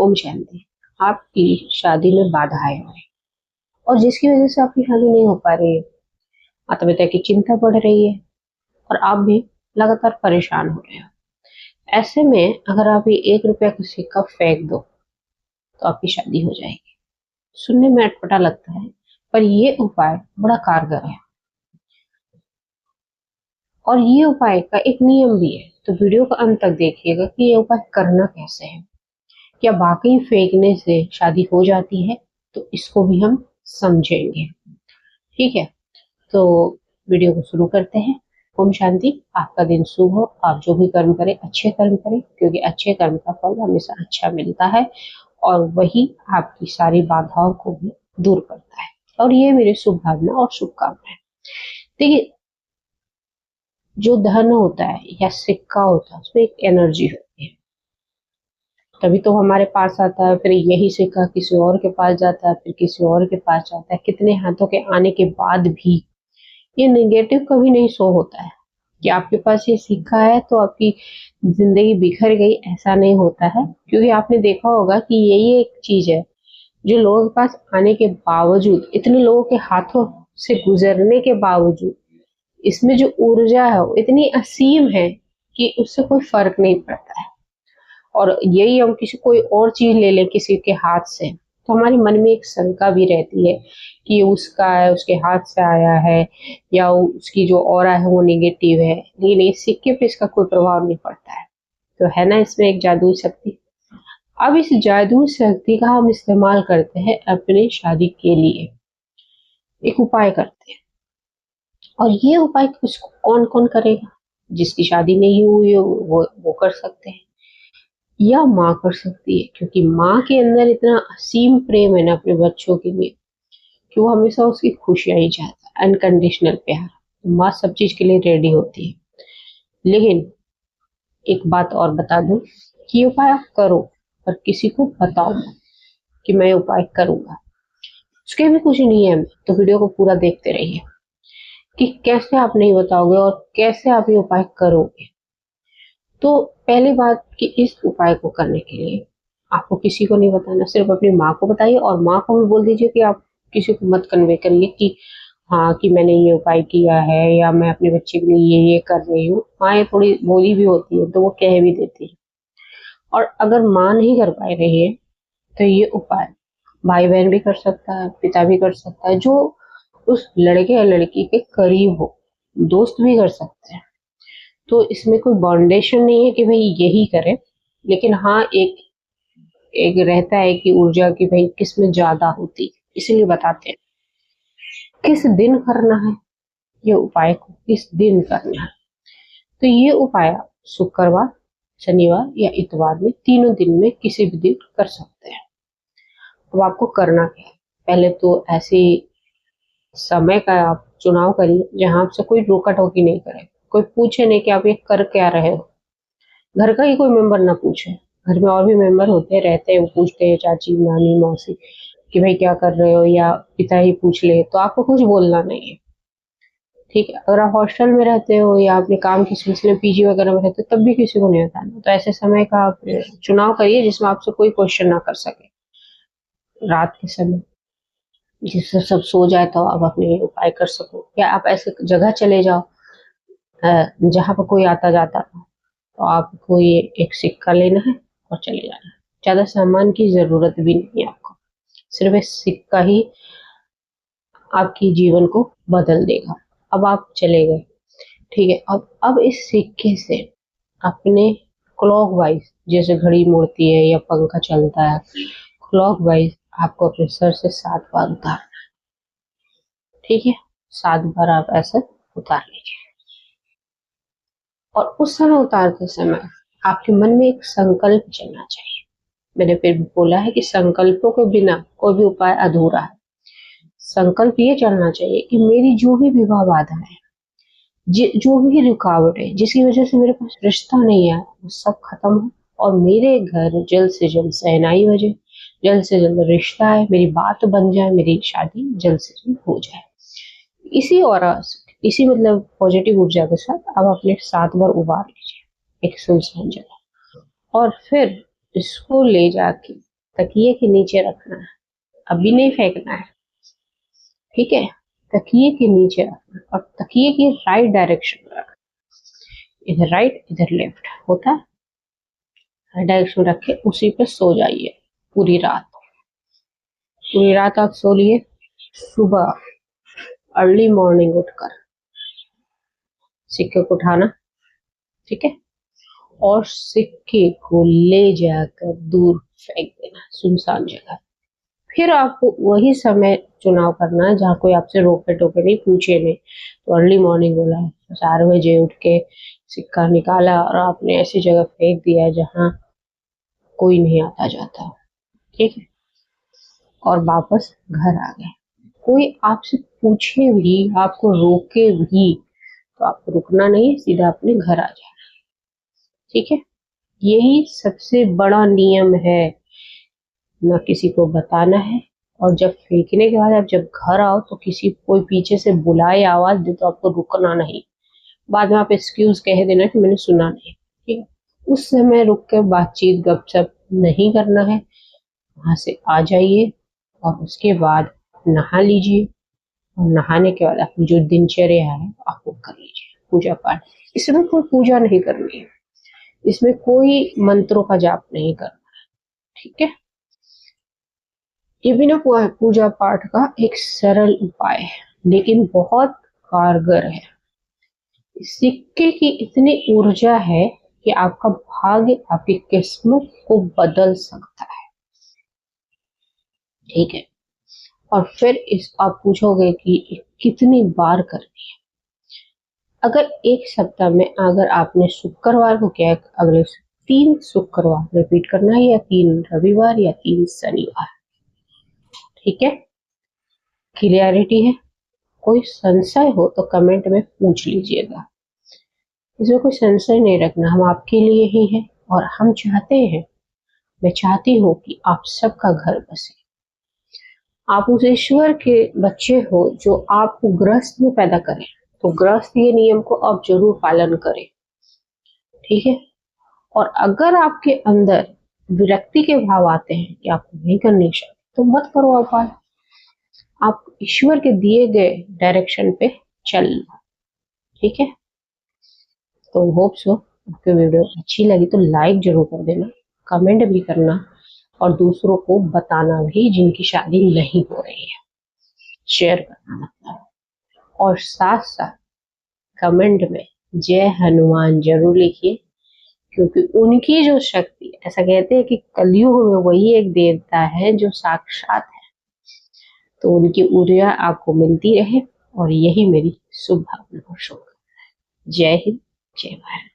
ओम शांति। आपकी शादी में बाधाएं हैं और जिसकी वजह से आपकी शादी नहीं हो पा रही है, माता पिता की चिंता बढ़ रही है और आप भी लगातार परेशान हो रहे हो। ऐसे में अगर आप ये 1 रुपया का सिक्का फेंक दो तो आपकी शादी हो जाएगी। सुनने में अटपटा लगता है पर ये उपाय बड़ा कारगर है और ये उपाय का एक नियम भी है, तो वीडियो का अंत तक देखिएगा कि ये उपाय करना कैसे है। क्या वाकई फेंकने से शादी हो जाती है, तो इसको भी हम समझेंगे। ठीक है, तो वीडियो को शुरू करते हैं। ओम शांति। आपका दिन शुभ हो। आप जो भी कर्म करें अच्छे कर्म करें, क्योंकि अच्छे कर्म का फल हमेशा अच्छा मिलता है और वही आपकी सारी बाधाओं को भी दूर करता है। और ये मेरी शुभ भावना और शुभकामनाएं। देखिए, जो धन होता है या सिक्का होता है उसमें एक एनर्जी होती है, तभी तो हमारे पास आता है। फिर यही सिक्का किसी और के पास जाता है, फिर किसी और के पास जाता है। कितने हाथों के आने के बाद भी ये नेगेटिव कभी नहीं शो होता है कि आपके पास ये सिक्का है तो आपकी जिंदगी बिखर गई, ऐसा नहीं होता है। क्योंकि आपने देखा होगा कि यही एक चीज है जो लोगों के पास आने के बावजूद, इतने लोगों के हाथों से गुजरने के बावजूद, इसमें जो ऊर्जा है वो इतनी असीम है कि उससे कोई फर्क नहीं पड़ता है। और यही हम किसी कोई और चीज ले लें किसी के हाथ से, तो हमारे मन में एक शंका भी रहती है कि ये उसका है, उसके हाथ से आया है, या उसकी जो ऑरा है वो नेगेटिव है। लेकिन इस सिक्के पे इसका कोई प्रभाव नहीं पड़ता है। तो है ना इसमें एक जादुई शक्ति। अब इस जादुई शक्ति का हम इस्तेमाल करते हैं अपनी शादी के लिए, एक उपाय करते हैं। और ये उपाय उसको कौन कौन करेगा? जिसकी शादी नहीं हुई हो वो कर सकते हैं, या माँ कर सकती है, क्योंकि माँ के अंदर इतना असीम प्रेम है ना अपने बच्चों के लिए कि वो हमेशा उसकी खुशियां ही चाहता है, अनकंडीशनल प्यार। तो माँ सब चीज के लिए रेडी होती है। लेकिन एक बात और बता दूं कि ये उपाय आप करो पर किसी को बताओ मत कि मैं ये उपाय करूंगा। उसके भी कुछ नियम है, तो वीडियो को पूरा देखते रहिए कि कैसे आप नहीं बताओगे और कैसे आप ये उपाय करोगे। तो पहली बात कि इस उपाय को करने के लिए आपको किसी को नहीं बताना, सिर्फ अपनी माँ को बताइए। और माँ को भी बोल दीजिए कि आप किसी को मत कन्वे करिए कि हाँ कि मैंने ये उपाय किया है या मैं अपने बच्चे के लिए ये कर रही हूँ। माँ ये थोड़ी भोली भी होती है तो वो कह भी देती है। और अगर माँ नहीं कर पा रही है तो ये उपाय भाई बहन भी कर सकता है, पिता भी कर सकता है, जो उस लड़के या लड़की के करीब हो, दोस्त भी कर सकते हैं। तो इसमें कोई बाउंडेशन नहीं है कि भाई यही करें। लेकिन हाँ, एक एक रहता है कि ऊर्जा की भाई किस में ज्यादा होती है, इसीलिए बताते हैं किस दिन करना है। ये उपाय को किस दिन करना है, तो ये उपाय आप शुक्रवार, शनिवार या इतवार में, तीनों दिन में किसी भी दिन कर सकते हैं। अब आपको करना क्या है? पहले तो ऐसे समय का आप चुनाव करिए जहां आपसे कोई रोका टोकी नहीं करे, कोई पूछे नहीं कि आप ये कर क्या रहे हो। घर का ही कोई मेंबर ना पूछे। घर में और भी मेंबर होते हैं, रहते हैं, वो पूछते हैं, चाची, नानी, मौसी, कि भाई क्या कर रहे हो, या पिता ही पूछ ले, तो आपको कुछ बोलना नहीं है। ठीक है, अगर आप हॉस्टल में रहते हो या अपने काम के सिलसिले में पीजी वगैरह में रहते हो तब भी किसी को नहीं बताना। तो ऐसे समय का आप चुनाव करिए जिसमें आपसे कोई क्वेश्चन ना कर सके। रात के समय जिससे सब सो जाए तो आप अपने उपाय कर सको, या आप ऐसे जगह चले जाओ जहाँ पर कोई आता जाता हो, तो आपको ये एक सिक्का लेना है और चले जाना है। ज्यादा सामान की जरूरत भी नहीं है आपको, सिर्फ एक सिक्का ही आपकी जीवन को बदल देगा। अब आप चले गए, ठीक है। अब इस सिक्के से अपने क्लॉक वाइज, जैसे घड़ी मुड़ती है या पंखा चलता है, क्लॉक वाइज आपको अपने सर से 7 बार उतारना है। ठीक है, 7 बार आप ऐसे उतार लीजिए। और उस समय उतारते समय आपके मन में एक संकल्प चलना चाहिए। मैंने फिर भी बोला है कि संकल्पों के बिना कोई भी उपाय अधूरा है। संकल्प ये चलना चाहिए कि मेरी जो भी विवाह बाधा है, जो भी रुकावट है, जिसकी वजह से मेरे पास रिश्ता नहीं है, वो सब खत्म हो और मेरे घर जल्द से जल्द शहनाई बजे, जल्द से जल्द रिश्ता है, मेरी बात बन जाए, मेरी शादी जल्द से जल्द हो जाए। इसी और इसी मतलब पॉजिटिव ऊर्जा के साथ अब अपने 7 बार उबार लीजिए एक सुनसान जगह, और फिर इसको ले जाके तकिए के नीचे रखना है, अभी नहीं फेंकना है, ठीक है। तकिए के नीचे रखना और तकिए की राइट डायरेक्शन में रखना, इधर राइट इधर लेफ्ट होता है, राइट डायरेक्शन रख के उसी पे सो जाइए पूरी रात। पूरी रात आप सो लिए, सुबह अर्ली मॉर्निंग उठकर सिक्के को उठाना, ठीक है, और सिक्के को ले जाकर दूर फेंक देना सुनसान जगह। फिर आपको वही समय चुनाव करना है जहाँ कोई आपसे रोके टोके नहीं, पूछे नहीं। तो अर्ली मॉर्निंग बोला है, 4 बजे उठ के सिक्का निकाला और आपने ऐसी जगह फेंक दिया जहाँ कोई नहीं आता जाता, ठीक है, और वापस घर आ गए। कोई आपसे पूछे भी, आपको रोके भी, तो आपको रुकना नहीं, सीधा अपने घर आ जाना, ठीक है। यही सबसे बड़ा नियम है, ना किसी को बताना है। और जब फेंकने के बाद आप जब घर आओ तो किसी कोई पीछे से बुलाए आवाज दे तो आपको रुकना नहीं, बाद में आप एक्सक्यूज कह देना कि मैंने सुना नहीं, ठीक है। उस समय रुक कर बातचीत गपशप नहीं करना है, वहां से आ जाइए और उसके बाद नहा लीजिए, और नहाने के बाद अपनी जो दिनचर्या है आप वो कर लीजिए, पूजा पाठ। इसमें कोई पूजा नहीं करनी है, इसमें कोई मंत्रों का जाप नहीं करना, ठीक है। ये भी ना पूजा पाठ का एक सरल उपाय है, लेकिन बहुत कारगर है। सिक्के की इतनी ऊर्जा है कि आपका भाग्य, आपकी किस्मत को बदल सकता है, ठीक है। और फिर इस आप पूछोगे कि कितनी बार करनी है। अगर एक सप्ताह में अगर आपने शुक्रवार को किया, अगले 3 शुक्रवार रिपीट करना है, या 3 रविवार या 3 शनिवार, ठीक है। क्लियरिटी है? कोई संशय हो तो कमेंट में पूछ लीजिएगा, इसमें कोई संशय नहीं रखना, हम आपके लिए ही है। और हम चाहते हैं, मैं चाहती हूँ कि आप सबका घर बसे। आप उस ईश्वर के बच्चे हो जो आपको गृहस्थ में पैदा करे, तो गृहस्थ ये नियम को आप जरूर पालन करें, ठीक है। और अगर आपके अंदर विरक्ति के भाव आते हैं कि आपको नहीं करनी चाहिए, तो मत करो उपाय, आप ईश्वर के दिए गए डायरेक्शन पे चलना, ठीक है। तो होप सो आपको वीडियो अच्छी लगी तो लाइक जरूर कर देना, कमेंट भी करना, और दूसरों को बताना भी जिनकी शादी नहीं हो रही है, शेयर करना मतलब। और साथ साथ कमेंट में जय हनुमान जरूर लिखिए, क्योंकि उनकी जो शक्ति, ऐसा कहते हैं कि कलयुग में वही एक देवता है जो साक्षात है, तो उनकी ऊर्जा आपको मिलती रहे, और यही मेरी शुभ भावना और शुभकामना। जय हिंद, जय भारत।